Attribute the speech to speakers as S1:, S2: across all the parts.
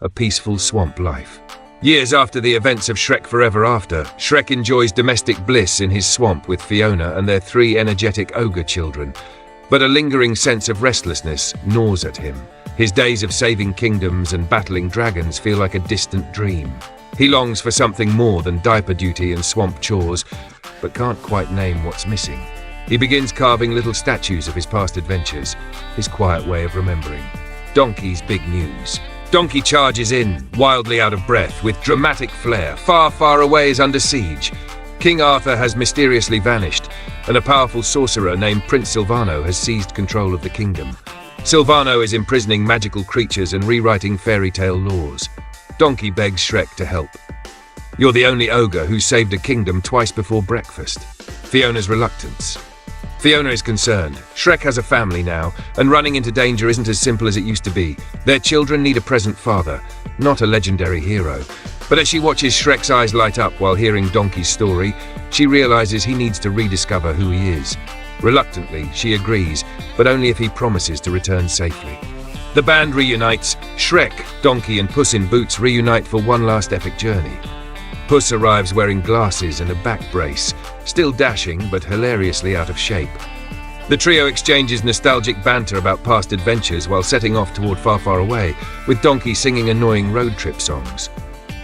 S1: a peaceful swamp life. Years after the events of Shrek Forever After, Shrek enjoys domestic bliss in his swamp with Fiona and their 3 energetic ogre children. But a lingering sense of restlessness gnaws at him. His days of saving kingdoms and battling dragons feel like a distant dream. He longs for something more than diaper duty and swamp chores, but can't quite name what's missing. He begins carving little statues of his past adventures, his quiet way of remembering. Donkey's big news. Donkey charges in, wildly out of breath, with dramatic flair. Far, far away is under siege. King Arthur has mysteriously vanished, and a powerful sorcerer named Prince Silvano has seized control of the kingdom. Silvano is imprisoning magical creatures and rewriting fairy tale laws. Donkey begs Shrek to help. "You're the only ogre who saved a kingdom twice before breakfast." Fiona's reluctance. Fiona is concerned. Shrek has a family now, and running into danger isn't as simple as it used to be. Their children need a present father, not a legendary hero. But as she watches Shrek's eyes light up while hearing Donkey's story, she realizes he needs to rediscover who he is. Reluctantly, she agrees, but only if he promises to return safely. The band reunites. Shrek, Donkey, and Puss in Boots reunite for one last epic journey. Puss arrives wearing glasses and a back brace, still dashing but hilariously out of shape. The trio exchanges nostalgic banter about past adventures while setting off toward Far, Far Away, with Donkey singing annoying road trip songs.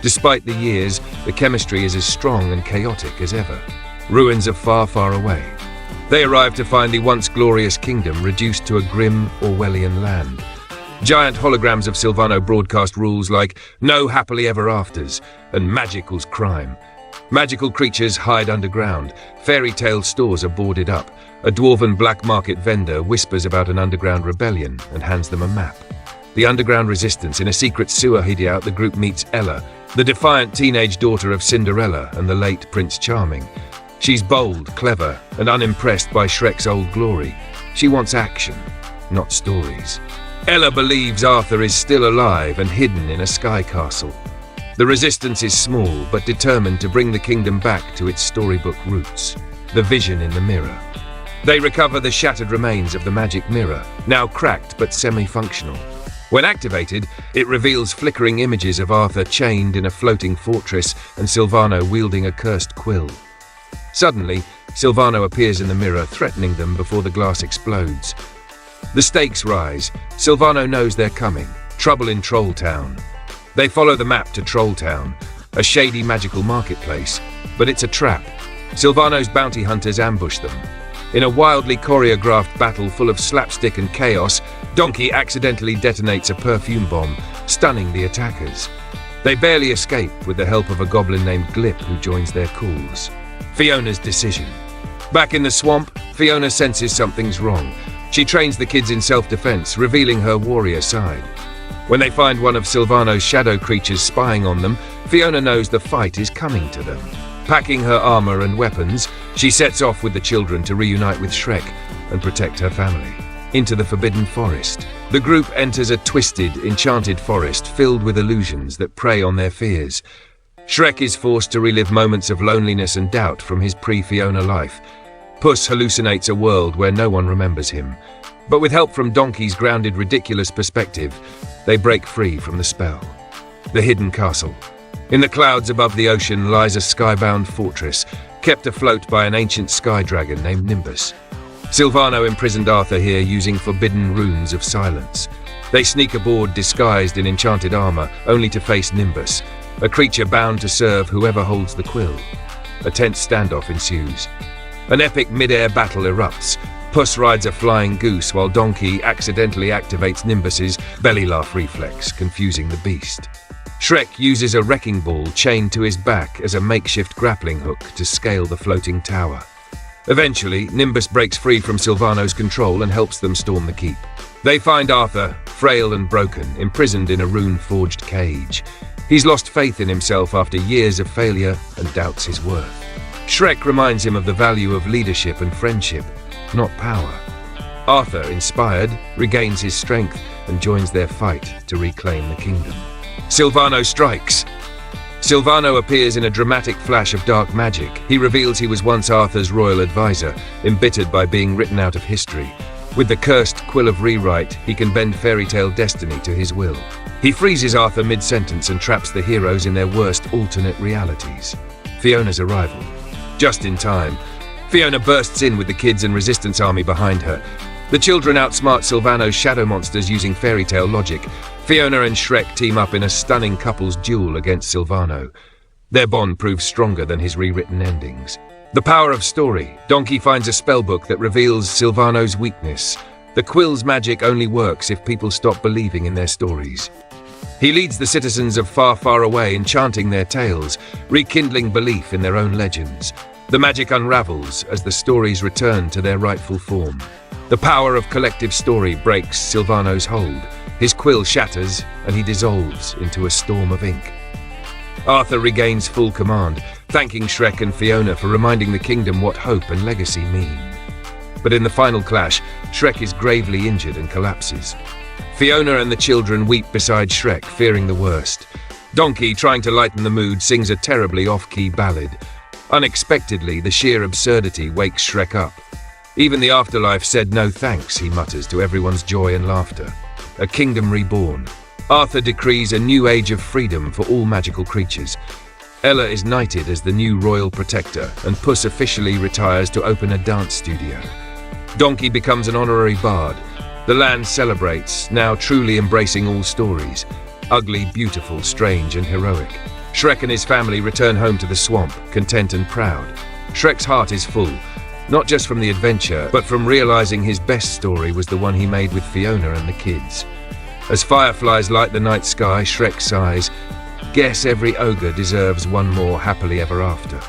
S1: Despite the years, the chemistry is as strong and chaotic as ever. Ruins of Far, Far Away. They arrive to find the once glorious kingdom reduced to a grim Orwellian land. Giant holograms of Silvano broadcast rules like "no happily ever afters" and "magic equals crime." Magical creatures hide underground. Fairy tale stores are boarded up. A dwarven black market vendor whispers about an underground rebellion and hands them a map. The underground resistance. In a secret sewer hideout, the group meets Ella, the defiant teenage daughter of Cinderella and the late Prince Charming. She's bold, clever, and unimpressed by Shrek's old glory. She wants action, not stories. Ella believes Arthur is still alive and hidden in a sky castle. The resistance is small, but determined to bring the kingdom back to its storybook roots. The vision in the mirror. They recover the shattered remains of the magic mirror, now cracked but semi-functional. When activated, it reveals flickering images of Arthur chained in a floating fortress and Silvano wielding a cursed quill. Suddenly, Silvano appears in the mirror, threatening them before the glass explodes. The stakes rise. Silvano knows they're coming. Trouble in Troll Town. They follow the map to Troll Town, a shady magical marketplace, but it's a trap. Silvano's bounty hunters ambush them. In a wildly choreographed battle full of slapstick and chaos, Donkey accidentally detonates a perfume bomb, stunning the attackers. They barely escape with the help of a goblin named Glip who joins their cause. Fiona's decision. Back in the swamp, Fiona senses something's wrong. She trains the kids in self-defense, revealing her warrior side. When they find one of Silvano's shadow creatures spying on them, Fiona knows the fight is coming to them. Packing her armor and weapons, she sets off with the children to reunite with Shrek and protect her family. Into the Forbidden Forest. The group enters a twisted, enchanted forest filled with illusions that prey on their fears. Shrek is forced to relive moments of loneliness and doubt from his pre-Fiona life. Puss hallucinates a world where no one remembers him. But with help from Donkey's grounded, ridiculous perspective, they break free from the spell. The Hidden Castle. In the clouds above the ocean lies a skybound fortress, kept afloat by an ancient sky dragon named Nimbus. Silvano imprisoned Arthur here using forbidden runes of silence. They sneak aboard disguised in enchanted armor, only to face Nimbus, a creature bound to serve whoever holds the quill. A tense standoff ensues. An epic mid-air battle erupts. Puss rides a flying goose while Donkey accidentally activates Nimbus's belly laugh reflex, confusing the beast. Shrek uses a wrecking ball chained to his back as a makeshift grappling hook to scale the floating tower. Eventually, Nimbus breaks free from Silvano's control and helps them storm the keep. They find Arthur, frail and broken, imprisoned in a rune-forged cage. He's lost faith in himself after years of failure and doubts his worth. Shrek reminds him of the value of leadership and friendship, not power. Arthur, inspired, regains his strength and joins their fight to reclaim the kingdom. Silvano strikes. Silvano appears in a dramatic flash of dark magic. He reveals he was once Arthur's royal advisor, embittered by being written out of history. With the cursed quill of rewrite, he can bend fairy tale destiny to his will. He freezes Arthur mid-sentence and traps the heroes in their worst alternate realities. Fiona's arrival. Just in time. Fiona bursts in with the kids and resistance army behind her. The children outsmart Silvano's shadow monsters using fairy tale logic. Fiona and Shrek team up in a stunning couple's duel against Silvano. Their bond proves stronger than his rewritten endings. The power of story. Donkey finds a spellbook that reveals Silvano's weakness. The quill's magic only works if people stop believing in their stories. He leads the citizens of far, far away, enchanting their tales, rekindling belief in their own legends. The magic unravels as the stories return to their rightful form. The power of collective story breaks Silvano's hold. His quill shatters, and he dissolves into a storm of ink. Arthur regains full command, thanking Shrek and Fiona for reminding the kingdom what hope and legacy mean. But in the final clash, Shrek is gravely injured and collapses. Fiona and the children weep beside Shrek, fearing the worst. Donkey, trying to lighten the mood, sings a terribly off-key ballad. Unexpectedly, the sheer absurdity wakes Shrek up. Even the afterlife said no thanks, he mutters to everyone's joy and laughter. A kingdom reborn. Arthur decrees a new age of freedom for all magical creatures. Ella is knighted as the new royal protector, and Puss officially retires to open a dance studio. Donkey becomes an honorary bard. The land celebrates, now truly embracing all stories. Ugly, beautiful, strange, and heroic. Shrek and his family return home to the swamp, content and proud. Shrek's heart is full, not just from the adventure, but from realizing his best story was the one he made with Fiona and the kids. As fireflies light the night sky, Shrek sighs, "Guess every ogre deserves one more happily ever after."